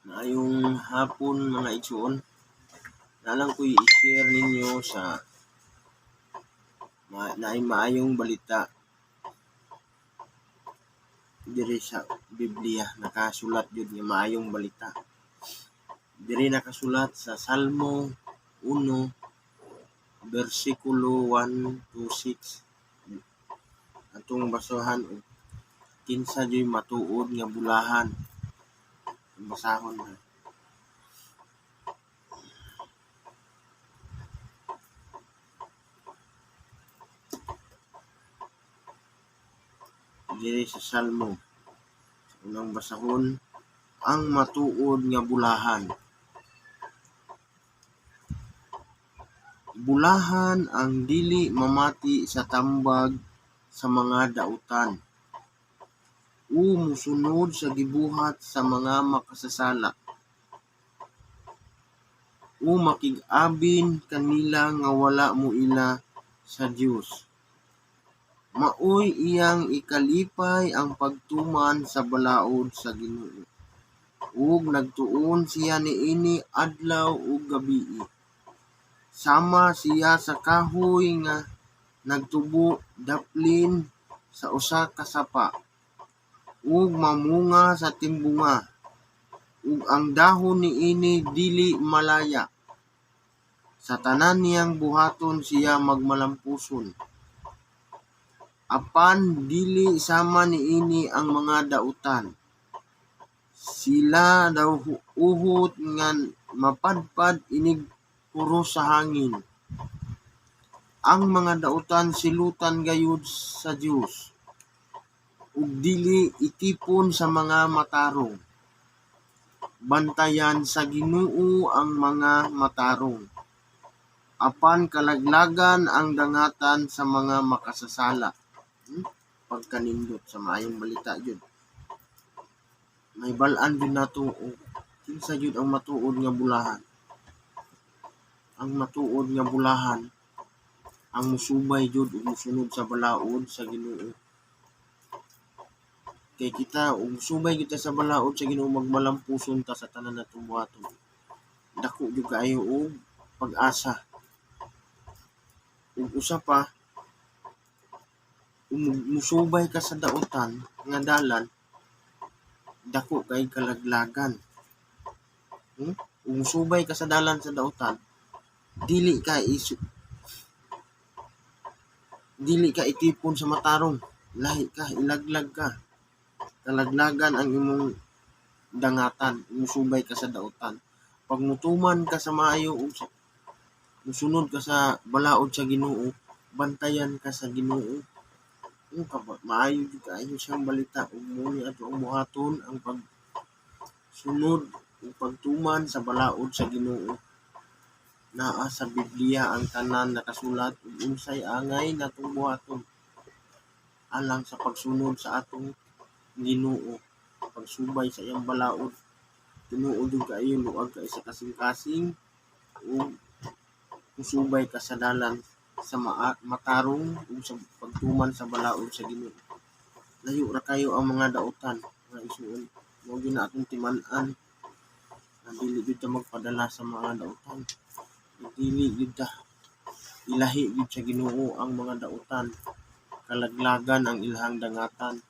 Maayong hapon mga igsoon. Nalang ko'y i-share ninyo sa maayong balita diri sa Biblia. Nakasulat yun nga maayong balita. Diri nakasulat sa Salmo 1 versikulo 1 to 6. Atong basahan og kinsa joy matuod nga bulahan. Basahon na. Diri sa Salmo, unang basahon, ang matuod nga bulahan. Bulahan ang dili mamati sa tambag sa mga dautan, o musunod sa gibuhat sa mga makasasala, o makig-abin kanila nga wala moila sa Dios. Maoy iyang ikalipay ang pagtuman sa balaod sa Ginoo, ug nagtuon siya niini adlaw ug gabii. Sama siya sa kahoy nga nagtubo daplin sa usa ka sapa, ug mamunga sa timbunga, ug ang dahon niini dili malaya. Sa tanan niyang buhaton siya magmalampuson. Apan dili sama niini ang mga dautan. Sila daw uhot nga mapadpad inig puro sa hangin. Ang mga dautan silutan gayud sa Dios, ug dili itipon sa mga matarong. Bantayan sa Ginoo ang mga matarong, apan kalaglagan ang dangatan sa mga makasasala. Pagkanindot sa maayong balita yun. May balaan din nato o kinsa yun ang matuod nga bulahan. Ang matuod nga bulahan ang musubay jud ug musunod sa balaod sa Ginoo. Kay kita ug musubay kita sa balaod sa Ginoo, magmalampuson ta sa tanan natong buhaton. Dako jud kaayo og pag-asa. Ug usa pa, musubay ka sa dautan nga dalan, dako kay kalaglagan. Musubay ka sa dalan sa dautan, dili ka itipon sa matarong, lahi ka, ilaglag ka. Kalaglagan ang imong dangatan, musubay ka sa dautan. Pag mutuman ka sa maayo ug musunod ka sa balaod sa Ginoo, bantayan ka sa Ginoo. Maayo jud kaayo siyang balita, ug muni ato ang buhaton ang pagsunod ug pagtuman sa balaod sa Ginoo. Naa sa Biblia ang tanan nakasulat ug unsay angay natong buhaton alang sa pagsunod sa atong Ginoo, pagsubay sa iyang balaod. Tinuod jud kaayo, luag ka sa kasing-kasing ug musubay ka sa dalan sa matarong ug sa pagtuman sa balaod sa Ginoo. Layo ra kayo ang mga dautan, mga igsoon. Mao gyud na atong timan-an na dili gyud ta magpadala sa mga dautan. Dili gyud ta ilahi gyud sa Ginoo ang mga dautan. Kalaglagan ang ilahang dangatan,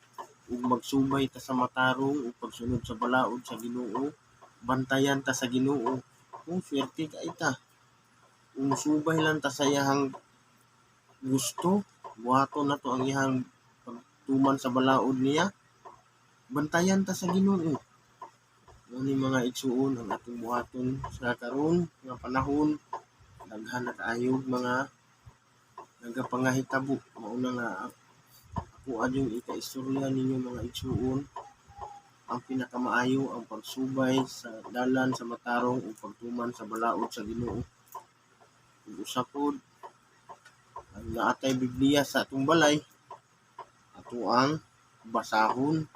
ug magsubay ta sa matarong ug pagsunod sa balaod sa Ginoo. Bantayan ta sa Ginoo. Kung swerte ka ita, kung musubay lang ta sa iyahang gusto, buhaton na to ang iyahang pagtuman sa balaod niya, bantayan ta sa Ginoo. Muni mga igsuon ang atong buhaton sa karon nga panahon. Daghan na kaayo mga nagapangahitabo. Mauna nga ako adyung ika-istorya ninyo mga igsuon. Ang pinakamaayo ang pagsubay sa dalan sa matarong o pagtuman sa balaod sa Ginoo. Ug usa pod ang naatay Biblia sa atong balay, ato ang basahon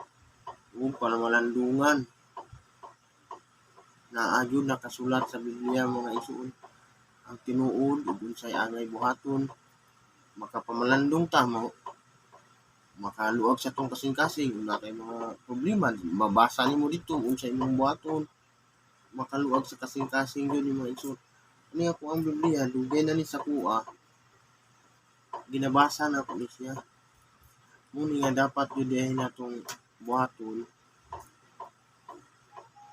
o panamalandungan. Naa jud nakasulat sa Biblia mga igsuon. Ang tinuod ug unsay angay buhaton, makapamalandong ta mo, makaluag sa tong kasing-kasing na kay mga problema, mabasa nimo dito unsay imong buhaton, makaluwag sa kasing-kasing yun yung mga igsoon. Ani ako ang Biblia, dugay na ni sa kuha, ginabasa na ko ni siya. Muni nga dapat yun dahil natong buhaton,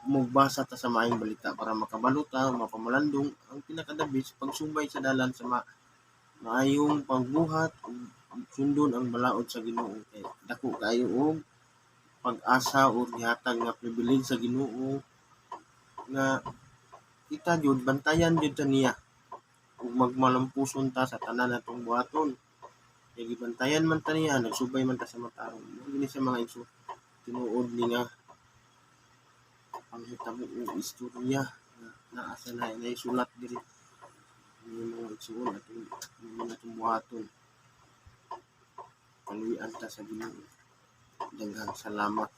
magbasa ta sa maayong balita para makabaluta, mapamalandong. Ang pinakadabis, pagsubay sa dalan sa maayong pagbuhat, sundon ang balaod sa Ginoo. Kay dako kayo og pag-asa o gihatag nga pribilege sa Ginoo nga kita jud bantayan jud ta niya ug magmalampuson ta sa tanan natong buhaton. Kay gibantayan man ta niya, nagsubay man ta sa matarong. Mo sa mga igsoon, tinuod ni nga panghitabo o istorya na naa sa naisulat diri ng mga igsoon atong natong buhaton. Kaluyan ta sa Ginoo. Daghang salamat.